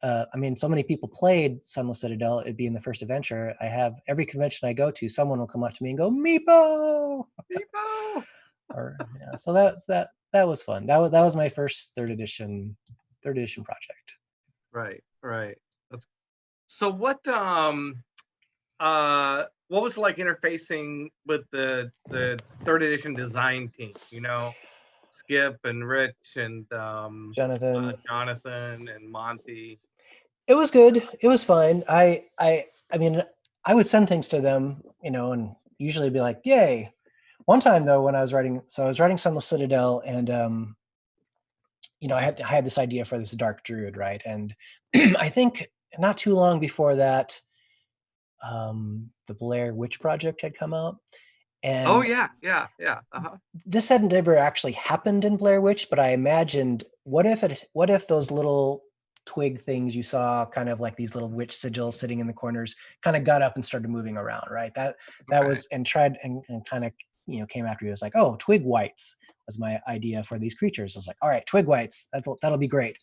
So many people played Sunless Citadel, it being the first adventure. I have every convention I go to, someone will come up to me and go, Meepo! Meepo! So that was fun. That was my first 3rd edition project. Right. So what was it like interfacing with the 3rd edition design team? Skip and Rich and Jonathan and Monty. It was good. It was fine. I mean, I would send things to them, and usually be like, "Yay!" One time though, when I was writing Sunless Citadel, and I had this idea for this dark druid, right? And I think not too long before that, the Blair Witch Project had come out, Oh and yeah. Uh-huh. this hadn't ever actually happened in Blair Witch, but I imagined, what if those little twig things you saw, kind of like these little witch sigils sitting in the corners, kind of got up and started moving around, right? That Okay. was, and tried and kind of came after you. It was like, oh, twig whites was my idea for these creatures. I was like, all right, twig whites, that'll be great.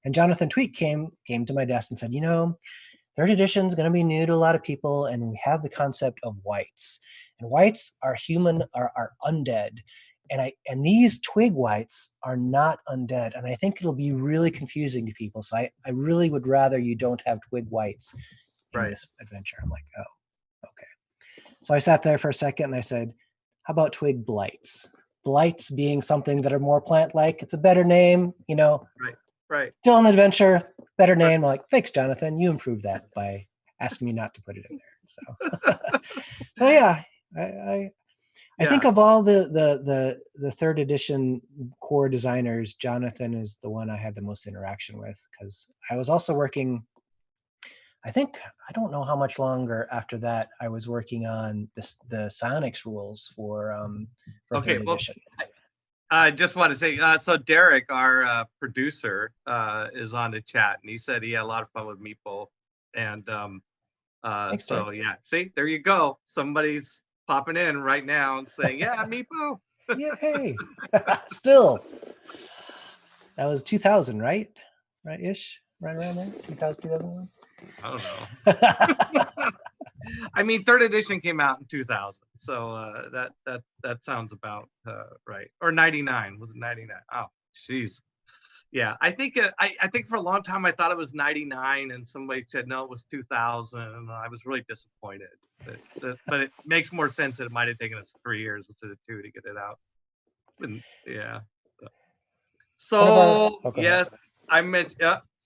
And Jonathan Tweak came to my desk and said, third edition is going to be new to a lot of people, and we have the concept of whites. And whites are are undead. And these twig whites are not undead. And I think it'll be really confusing to people. So I really would rather you don't have twig whites in this adventure. I'm like, oh, okay. So I sat there for a second and I said, how about twig blights? Blights being something that are more plant-like. It's a better name, Right. Still an adventure, better name. I'm like, thanks, Jonathan. You improved that by asking me not to put it in there. So, so yeah, I think of all the third edition core designers, Jonathan is the one I had the most interaction with, because I was also working. I don't know how much longer after that I was working on the Psionics rules for third edition. I just want to say, so Derek, our producer, is on the chat, and he said he had a lot of fun with Meeple. And Thanks, so, Derek. yeah, see, there you go. Somebody's popping in right now and saying, yeah, Meeple. Yay. Still. That was 2000, right? Right-ish? Right around there? 2000, 2001? I don't know. I mean, third edition came out in 2000, so that sounds about right. Or 99. Was it 99? Oh, jeez. Yeah, I think I think for a long time I thought it was 99, and somebody said no, it was 2000, and I was really disappointed. But it makes more sense that it might have taken us 3 years instead of 2 to get it out. And yeah. So yes, I meant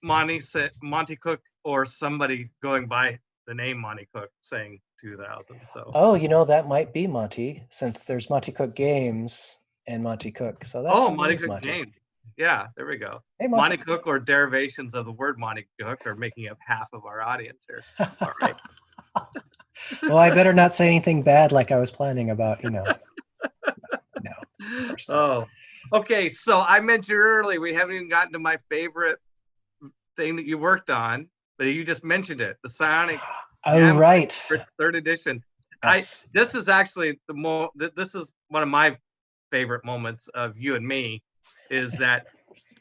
Monte Cook, or somebody going by the name Monte Cook saying 2000. So that might be Monty, since there's Monte Cook Games and Monte Cook. So that Monte Cook Games. Yeah, there we go. Hey, Monte Cook, or derivations of the word Monte Cook, are making up half of our audience here. All right. Well, I better not say anything bad like I was planning about, No. Oh, okay. So I mentioned earlier, we haven't even gotten to my favorite thing that you worked on, but you just mentioned it, the Psionics. Oh, right. Third edition. Yes. This is actually this is one of my favorite moments of you and me, is that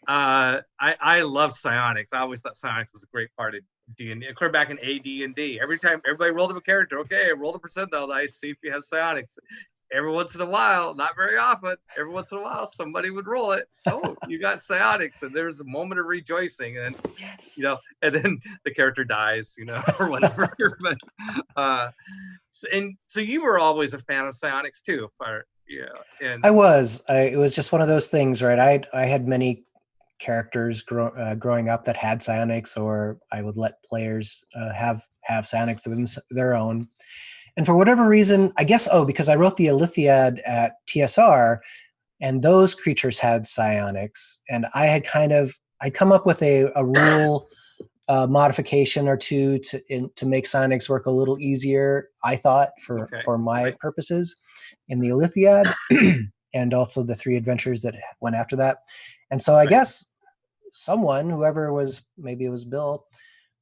I love Psionics. I always thought Psionics was a great part of D&D. Clear back in AD&D. Every time everybody rolled up a character, okay, roll the percentile dice, see if you have Psionics. Every once in a while, not very often, every once in a while, somebody would roll it. Oh, you got Psionics, and there's a moment of rejoicing, and yes. and then the character dies, or whatever. But so you were always a fan of Psionics too, and I was. It was just one of those things, right? I had many characters growing up that had psionics, or I would let players have psionics of their own. And for whatever reason, I guess, because I wrote the Ilithiad at TSR, and those creatures had psionics, and I had I'd come up with a rule modification or two to make psionics work a little easier, I thought, for my purposes in the Ilithiad, and also the 3 adventures that went after that. And so I guess someone, whoever was, maybe it was Bill,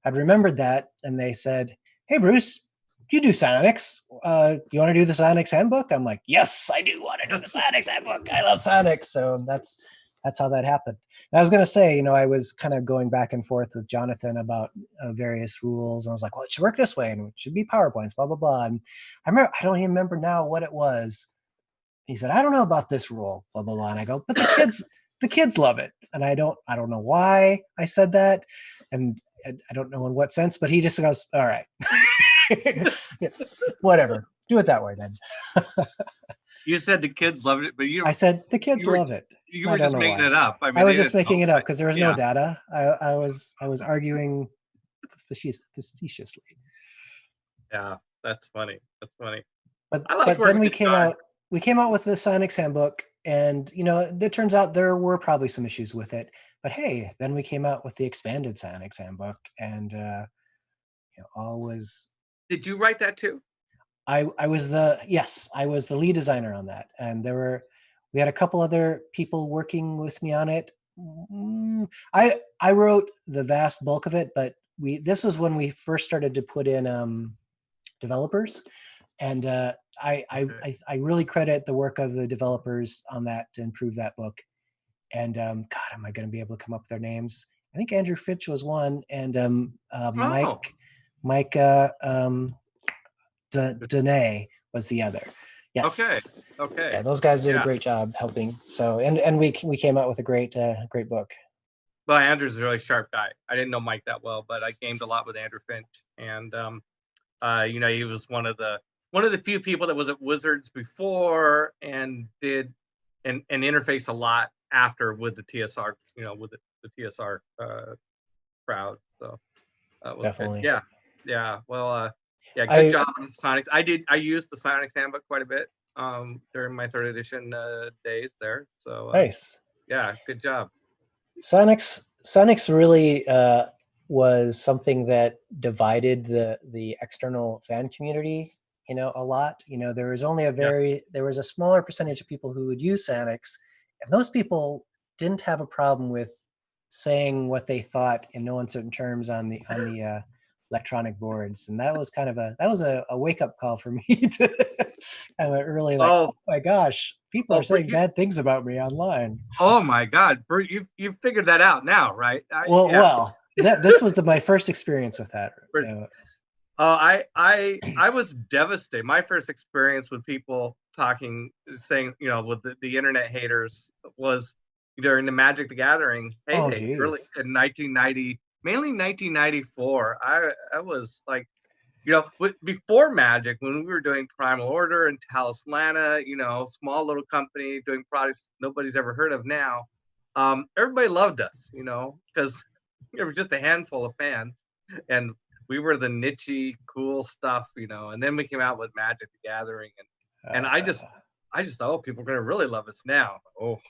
had remembered that, and they said, "Hey, Bruce, you do psionics. You want to do the psionics handbook?" I'm like, yes, I do want to do the psionics handbook. I love psionics. So that's how that happened. And I was going to say, I was kind of going back and forth with Jonathan about various rules. And I was like, well, it should work this way, and it should be PowerPoints, blah, blah, blah. And I don't even remember now what it was. He said, I don't know about this rule, blah, blah, blah. And I go, but the kids love it. And I don't know why I said that. And I don't know in what sense, but he just goes, all right, whatever, do it that way then. You said the kids loved it, but I said the kids love it. You were just making it up. I was just making it up because there was no data. I was arguing facetiously. Yeah, that's funny. That's funny. But I like then working with we came out with the Sonic's Handbook, and it turns out there were probably some issues with it. But hey, then we came out with the expanded Sonic's Handbook, and all was. Did you write that too? I was the lead designer on that, and we had a couple other people working with me on it. I wrote the vast bulk of it, but this was when we first started to put in developers, and I really credit the work of the developers on that to improve that book. And God, am I going to be able to come up with their names? I think Andrew Fitch was one, and Mike Danae was the other. Yes. Okay. Yeah, those guys did a great job helping. So and we came out with a great book. Well, Andrew's a really sharp guy. I didn't know Mike that well, but I gamed a lot with Andrew Finch, and he was one of the few people that was at Wizards before and did and interface a lot after with the TSR, with the TSR crowd. So that was definitely good. Yeah. Well, good job on Sonics. I used the Sonics Handbook quite a bit during my 3rd edition days there. So nice. Yeah, good job. Sonics really was something that divided the external fan community, a lot. There was only there was a smaller percentage of people who would use Sonics, and those people didn't have a problem with saying what they thought in no uncertain terms on the electronic boards, and that was kind of a wake-up call for me to kind of early, like, oh my gosh, people are saying bad things about me online. Oh my God, Bruce, you've figured that out now, right? Well, this was my first experience with that. I was devastated. My first experience with people saying, with the internet haters was during the Magic the Gathering heyday, early in 1990, mainly 1994. I was like, before Magic, when we were doing Primal Order and Talislana, small little company doing products nobody's ever heard of now, everybody loved us, because there was just a handful of fans, and we were the niche-y, cool stuff, and then we came out with Magic the Gathering, and I just thought, oh, people are going to really love us now. Oh.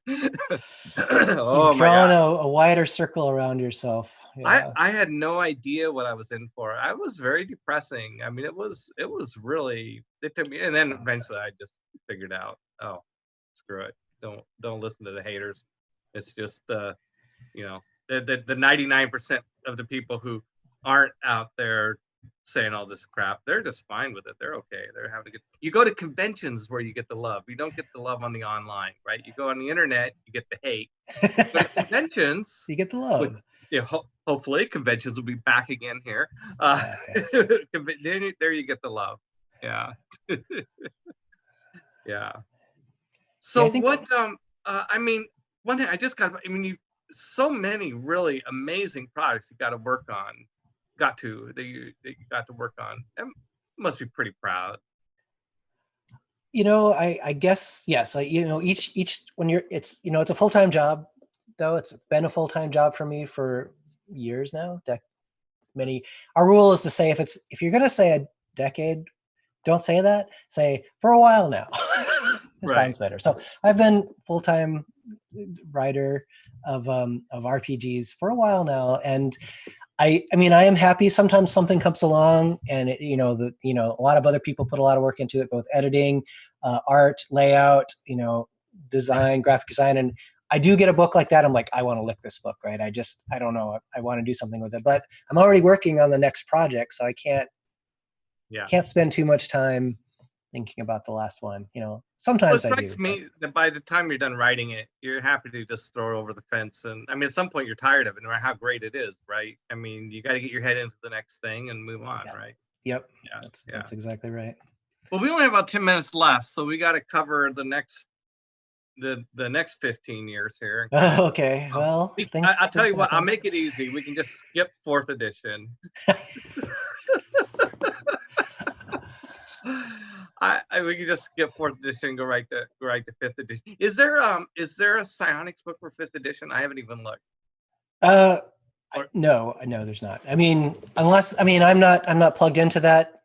You've drawn a wider circle around yourself. Yeah. I had no idea what I was in for. I was very depressing. I mean, it was really, it took me, and then eventually I just figured out, oh, screw it. Don't listen to the haters. It's just the 99% of the people who aren't out there saying all this crap, they're just fine with it. They're okay. They're having a good. You go to conventions where you get the love. You don't get the love on the online, right? You go on the internet, you get the hate. You go to conventions, you get the love. Hopefully, conventions will be back again here. There you get the love. Yeah. Yeah. So what? I mean, one thing I just got. I mean, so many really amazing products you got to work on. That you got to work on. It must be pretty proud. I guess yes. Each when it's a full-time job, though. It's been a full-time job for me for years now. Our rule is to say if you're gonna say a decade, don't say that. Say for a while now. It sounds better. So I've been full-time writer of RPGs for a while now, and I mean, I am happy. Sometimes something comes along, and a lot of other people put a lot of work into it, both editing, art, layout, design, graphic design, and I do get a book like that. I'm like, I want to lick this book, right? I don't know. I want to do something with it, but I'm already working on the next project, so I can't spend too much time thinking about the last one. Sometimes I do. It strikes me that by the time you're done writing it, you're happy to just throw it over the fence. And I mean, at some point you're tired of it, no matter how great it is, right? I mean, you got to get your head into the next thing and move on, right? Yep. Yeah. That's exactly right. Well, we only have about 10 minutes left, so we got to cover the next 15 years here. Okay. Well, I'll tell you what, I'll make it easy. We can just skip 4th edition. We can just skip 4th edition and go right to 5th edition. Is there a psionics book for 5th edition? I haven't even looked. No, there's not. I mean, I'm not plugged into that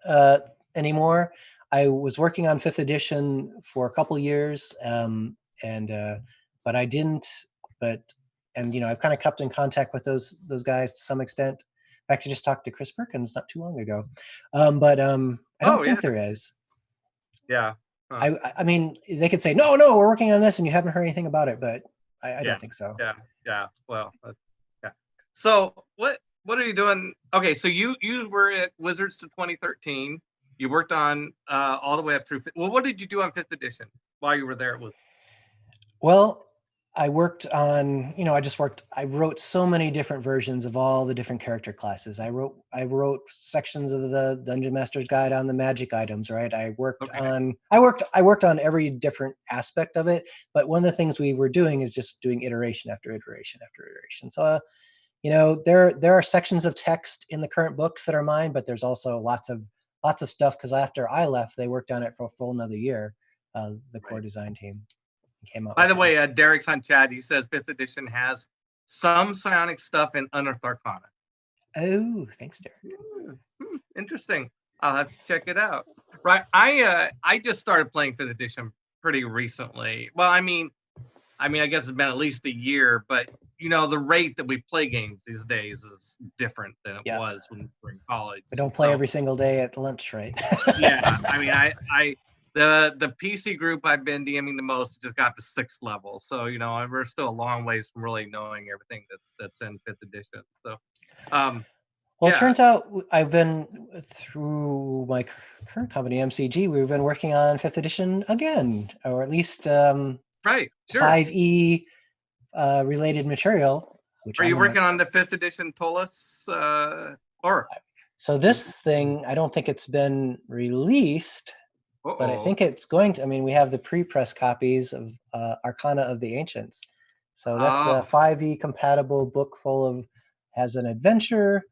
anymore. I was working on 5th edition for a couple years, but I didn't. And I've kind of kept in contact with those guys to some extent. In fact, I just talked to Chris Perkins not too long ago. I don't think there is. Yeah. Huh. I mean, they could say, no, we're working on this and you haven't heard anything about it, but I don't think so. Yeah. Well, yeah. So what are you doing? Okay, so you were at Wizards to 2013. You worked on all the way up through. Well, what did you do on 5th edition while you were there at Wizards? Well, I worked on, I wrote so many different versions of all the different character classes. I wrote sections of the Dungeon Master's Guide on the magic items, right? I worked on every different aspect of it, but one of the things we were doing is just doing iteration after iteration after iteration. So, there are sections of text in the current books that are mine, but there's also lots of stuff because after I left, they worked on it for a full another year, the core design team. Came out. By the way, Derek's on chat. He says 5th edition has some psionic stuff in Unearthed Arcana. Oh, thanks, Derek. Interesting. I'll have to check it out. Right. I just started playing 5th edition pretty recently. Well, I mean, I guess it's been at least a year, but the rate that we play games these days is different than it was when we were in college. We don't play every single day at lunch, right? Yeah. I mean, the PC group I've been DMing the most just got to 6th level. So, we're still a long ways from really knowing everything that's in 5th edition. So, well, it turns out I've been through my current company, MCG, we've been working on 5th edition again, or at least 5e related material. Are you working on the 5th edition Tolis? So this thing, I don't think it's been released. But I think it's going to. I mean, we have the pre-press copies of Arcana of the Ancients, so that's a 5e compatible book has an adventure,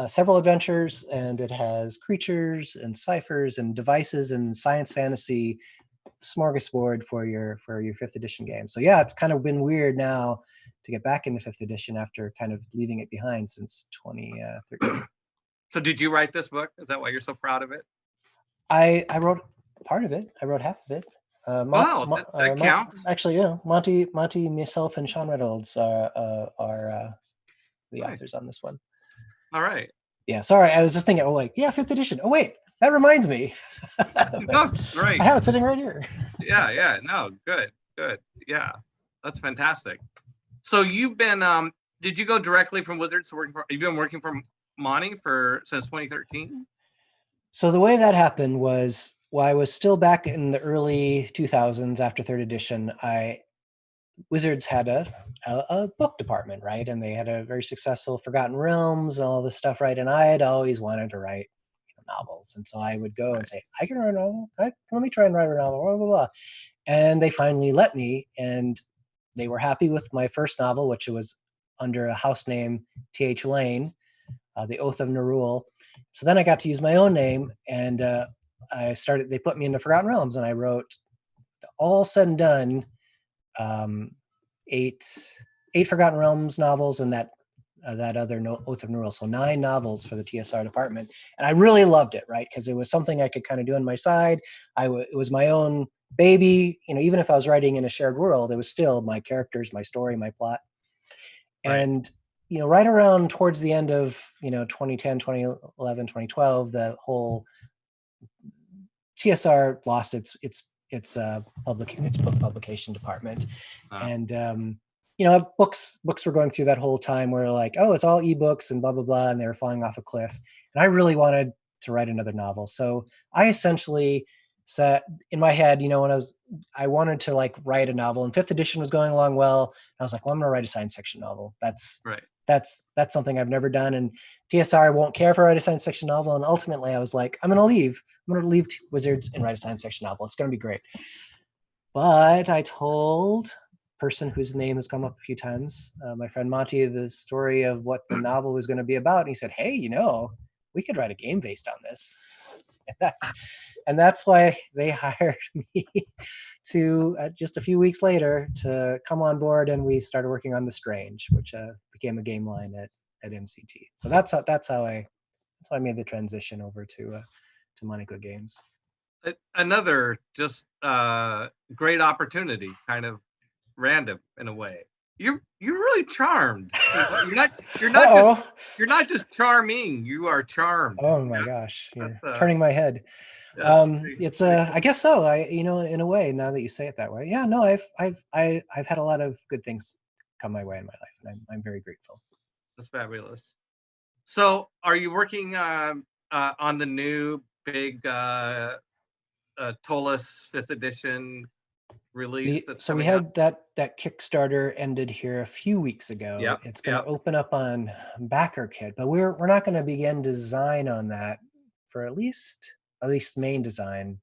several adventures, and it has creatures and ciphers and devices and science fantasy smorgasbord for your 5th edition game. So yeah, it's kind of been weird now to get back into 5th edition after kind of leaving it behind since 2013. So did you write this book? Is that why you're so proud of it? I wrote part of it. I wrote half of it. That counts. Actually, yeah. Monte, myself, and Sean Reynolds are the authors on this one. All right. Yeah. Sorry, I was just thinking. 5th edition. Oh wait, that reminds me. Right. I have it sitting right here. Yeah. No. Good. Yeah, that's fantastic. So you've been. Did you go directly from Wizards to working for? You've been working for Monte since 2013. So the way that happened was, while I was still back in the early 2000s after 3rd edition, Wizards had a book department, right? And they had a very successful Forgotten Realms and all this stuff, right? And I had always wanted to write novels. And so I would go and say, I can write a novel. Let me try and write a novel, blah, blah, blah. And they finally let me, and they were happy with my first novel, which was under a house name, T.H. Lane, The Oath of Nerul. So then I got to use my own name, and they put me into Forgotten Realms, and I wrote, all said and done, 8 Forgotten Realms novels and that other Oath of Nerul. So 9 novels for the TSR department. And I really loved it, right? Because it was something I could kind of do on my side. It was my own baby. Even if I was writing in a shared world, it was still my characters, my story, my plot. Right. And right around towards the end of 2010, 2011, 2012, the whole TSR lost its book publication department, and books were going through that whole time where like, oh, it's all ebooks and blah blah blah, and they were falling off a cliff. And I really wanted to write another novel, so I essentially set in my head, when I wanted to like write a novel, and 5th edition was going along well. I was like, well, I'm going to write a science fiction novel. That's right. That's something I've never done, and TSR won't care if I write a science fiction novel. And ultimately, I was like, I'm going to leave Wizards and write a science fiction novel. It's going to be great. But I told a person whose name has come up a few times, my friend Monte, the story of what the novel was going to be about, and he said, "Hey, we could write a game based on this." And that's why they hired me to just a few weeks later to come on board, and we started working on The Strange, which became a game line at MCG. So that's how I made the transition over to Monte Cook Games. Another just great opportunity, kind of random in a way. You're really charmed. You're not just charming. You are charmed. Oh my gosh! You're That's turning my head. It's I guess so. In a way, now that you say it that way, yeah. No, I've had a lot of good things come my way in my life, and I'm very grateful. That's fabulous. So, are you working on the new big Tolis 5th edition release? So we had that Kickstarter ended here a few weeks ago. Yep, It's going to open up on BackerKit, but we're not going to begin design on that for at least main design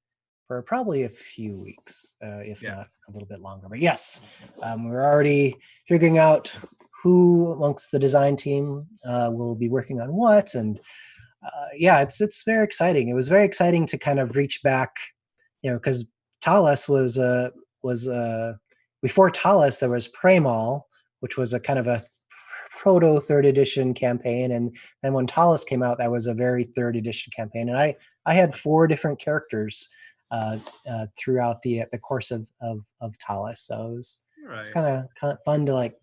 for probably a few weeks, if not a little bit longer. But yes, we're already figuring out who amongst the design team will be working on what, and it's very exciting. It was very exciting to kind of reach back, because Talos was before Talos there was Premal, which was a kind of a proto 3rd edition campaign, and then when Talos came out, that was a very 3rd edition campaign, and I had 4 different characters throughout the course of Talos. So it's kind of fun to like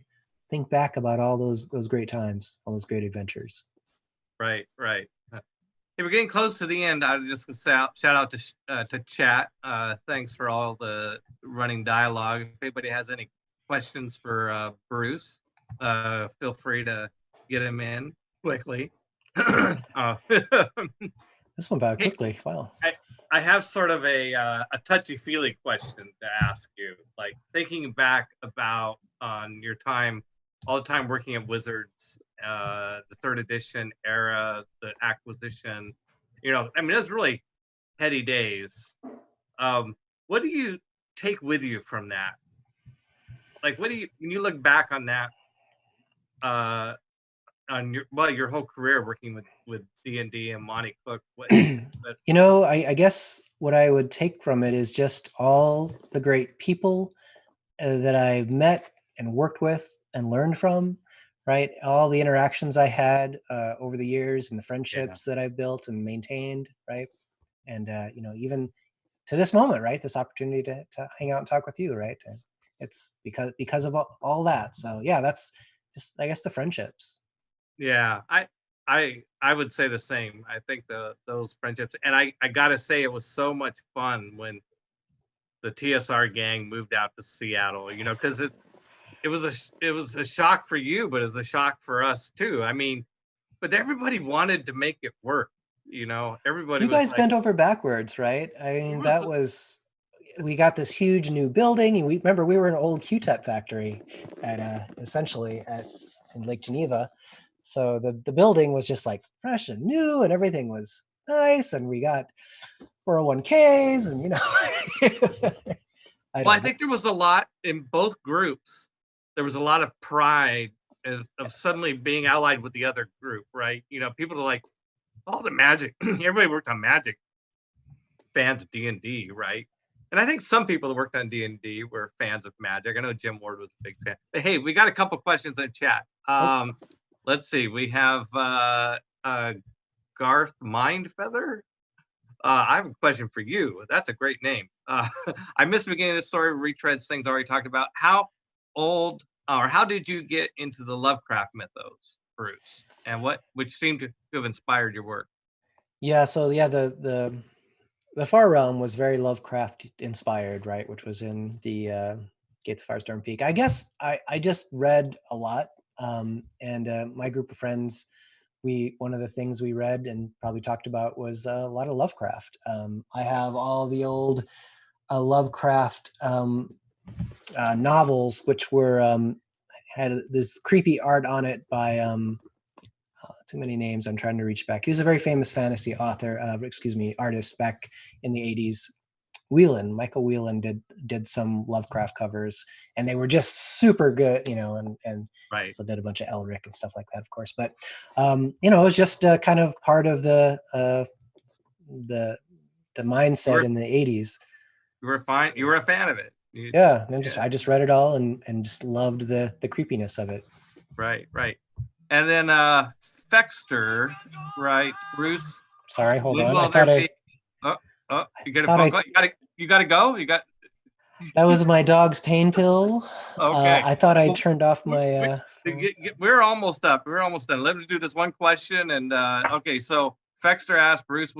think back about all those great times, all those great adventures. Right. Hey, we're getting close to the end. I would just shout out to chat. Thanks for all the running dialogue. If anybody has any questions for Bruce, feel free to get him in quickly. This one back quickly. Wow. I have sort of a touchy-feely question to ask you. Like, thinking back about your time, all the time working at Wizards, the 3rd edition era, the acquisition, it was really heady days. What do you take with you from that? Like, when you look back on that, on your whole career working with D&D and Monte Cook? I guess what I would take from it is just all the great people that I've met and worked with and learned from, right? All the interactions I had over the years and the friendships that I've built and maintained, right? And even to this moment, right? This opportunity to hang out and talk with you, right? And it's because of all that. So yeah, that's just, I guess, the friendships. Yeah, I would say the same. I think those friendships, and I gotta say, it was so much fun when the TSR gang moved out to Seattle. Because it was a shock for you, but it was a shock for us too. I mean, but everybody wanted to make it work. Everybody. You guys bent over backwards, right? I mean, we got this huge new building, and we were an old QTEP factory essentially in Lake Geneva. So the building was just like fresh and new, and everything was nice, and we got 401ks, and I think there was a lot in both groups. There was a lot of pride of suddenly being allied with the other group, right? People are like, all the Magic. Everybody worked on Magic. Fans of D&D, right? And I think some people that worked on D&D were fans of Magic. I know Jim Ward was a big fan. But hey, we got a couple questions in chat. Let's see. We have Garth Mindfeather. I have a question for you. That's a great name. I missed the beginning of the story. Retreads things already talked about. How old or how did you get into the Lovecraft mythos, Bruce? And which seemed to have inspired your work? Yeah. So yeah, the Far Realm was very Lovecraft inspired, right? Which was in the Gates of Firestorm Peak. I guess I just read a lot. And my group of friends, one of the things we read and probably talked about was a lot of Lovecraft. I have all the old Lovecraft novels, which were had this creepy art on it by too many names. I'm trying to reach back. He was a very famous fantasy artist back in the 80s. Michael Whelan did some Lovecraft covers, and they were just super good, and also did a bunch of Elric and stuff like that, of course. But it was just kind of part of the mindset in the 80s. You were fine. You were a fan of it. And I just read it all and just loved the creepiness of it. Right. And then Fexter, right? Bruce. Sorry, hold When on. will I there thought be? You get a thought phone I call. You got to go. You got. that was my dog's pain pill. Okay. I thought I Well, turned off we- my. we're almost up. We're almost done. Let me do this one question. And okay, so Fexter asked Bruce,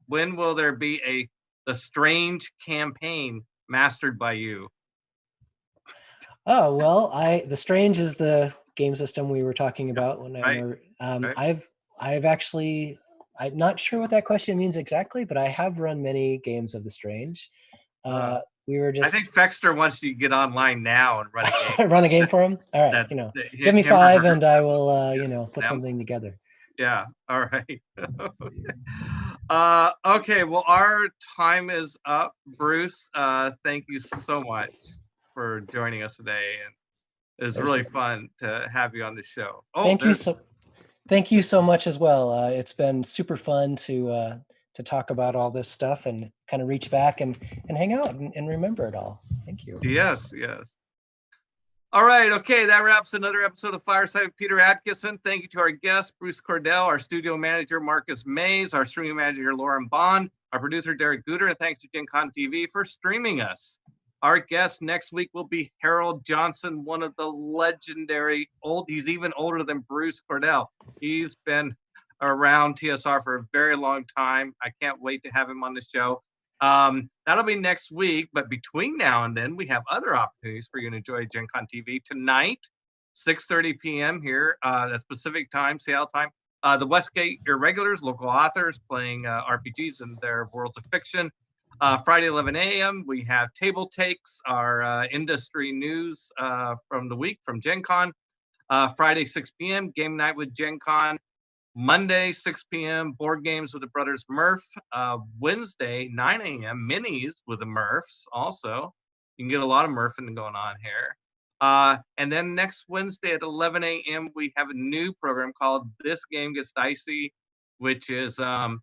when will there be the Strange campaign mastered by you? Oh well, the Strange is the game system we were talking about when Right. I've actually, I'm not sure what that question means exactly, but I have run many games of the Strange. We were I just think Fexter wants you to get online now and run a game. run a game for him. All right, give me him or 5 her. and I will, put Them. something together. Yeah. All right. Okay. Well, our time is up, Bruce. Thank you so much for joining us today, and it was really fun to have you on the show. Thank you so much as well. It's been super fun to talk about all this stuff and kind of reach back and hang out and remember it all. Thank you. Yes. All right. Okay. That wraps another episode of Fireside with Peter Adkison. Thank you to our guest, Bruce Cordell, our studio manager, Marcus Mays, our streaming manager, Lauren Bond, our producer, Derek Guter, and thanks to Gen Con TV for streaming us. Our guest next week will be Harold Johnson, one of the legendary he's even older than Bruce Cordell. He's been around TSR for a very long time. I can't wait to have him on the show. That'll be next week, but between now and then, we have other opportunities for you to enjoy Gen Con TV. Tonight, 6:30 p.m. here, at Pacific time, Seattle time. The Westgate Irregulars, local authors playing RPGs in their worlds of fiction. Friday, 11 a.m., we have Table Takes, our industry news from the week from Gen Con. Friday, 6 p.m., Game Night with Gen Con. Monday, 6 p.m., board games with the brothers Murph. Wednesday, 9 a.m., minis with the Murphs also. You can get a lot of Murphing going on here. And then next Wednesday at 11 a.m., we have a new program called This Game Gets Dicey, which is, Mark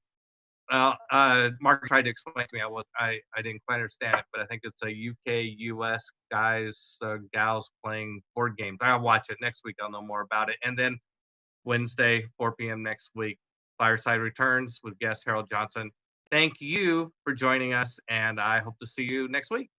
tried to explain to me. I didn't quite understand it, but I think it's a UK, US guys, gals playing board games. I'll watch it next week. I'll know more about it. And then Wednesday, 4 p.m. next week, Fireside returns with guest Harold Johnson. Thank you for joining us, and I hope to see you next week.